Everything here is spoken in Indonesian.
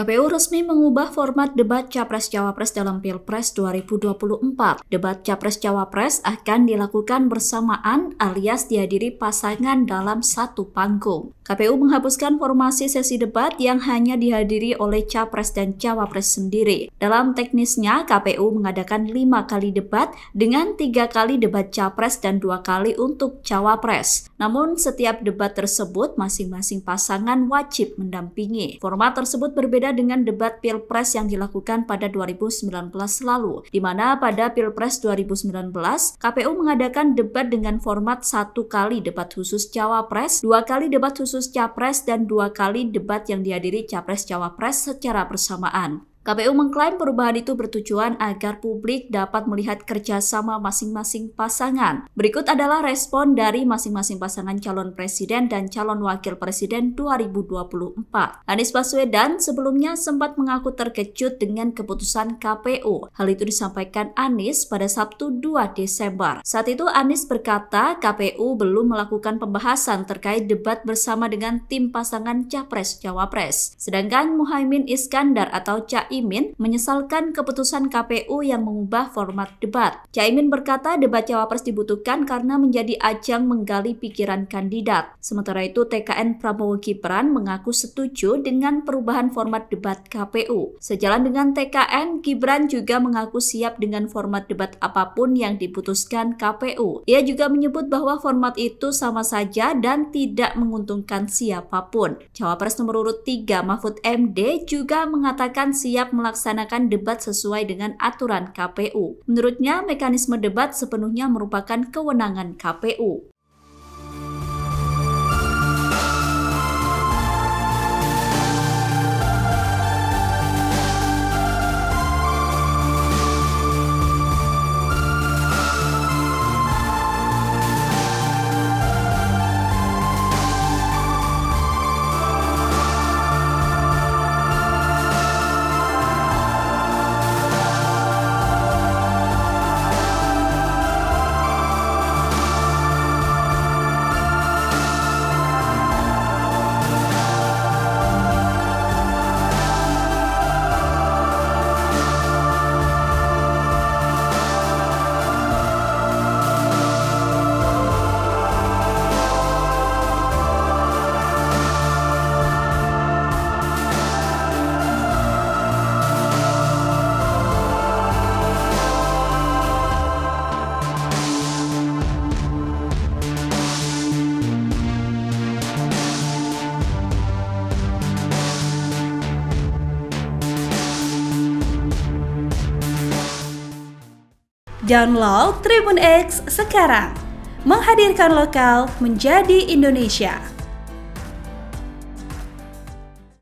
KPU resmi mengubah format debat Capres-Cawapres dalam Pilpres 2024. Debat Capres-Cawapres akan dilakukan bersamaan alias dihadiri pasangan dalam satu panggung. KPU menghapuskan formasi sesi debat yang hanya dihadiri oleh Capres dan Cawapres sendiri. Dalam teknisnya, KPU mengadakan 5 kali debat dengan 3 kali debat Capres dan 2 kali untuk Cawapres. Namun, setiap debat tersebut masing-masing pasangan wajib mendampingi. Format tersebut berbeda dengan debat Pilpres yang dilakukan pada 2019 lalu, di mana pada Pilpres 2019, KPU mengadakan debat dengan format 1 kali debat khusus Cawapres, 2 kali debat khusus Capres, dan 2 kali debat yang dihadiri Capres-Cawapres secara bersamaan. KPU mengklaim perubahan itu bertujuan agar publik dapat melihat kerjasama masing-masing pasangan. Berikut adalah respon dari masing-masing pasangan calon presiden dan calon wakil presiden 2024. Anies Baswedan sebelumnya sempat mengaku terkejut dengan keputusan KPU. Hal itu disampaikan Anies pada Sabtu 2 Desember. Saat itu Anies berkata KPU belum melakukan pembahasan terkait debat bersama dengan tim pasangan Capres-Cawapres. Sedangkan Muhaimin Iskandar atau Caimin menyesalkan keputusan KPU yang mengubah format debat. Caimin berkata debat Cawapres dibutuhkan karena menjadi ajang menggali pikiran kandidat. Sementara itu TKN Prabowo Gibran mengaku setuju dengan perubahan format debat KPU. Sejalan dengan TKN, Gibran juga mengaku siap dengan format debat apapun yang diputuskan KPU. Ia juga menyebut bahwa format itu sama saja dan tidak menguntungkan siapapun. Cawapres nomor urut 3 Mahfud MD juga mengatakan siap melaksanakan debat sesuai dengan aturan KPU. Menurutnya, mekanisme debat sepenuhnya merupakan kewenangan KPU. Download Tribun X sekarang, menghadirkan lokal menjadi Indonesia.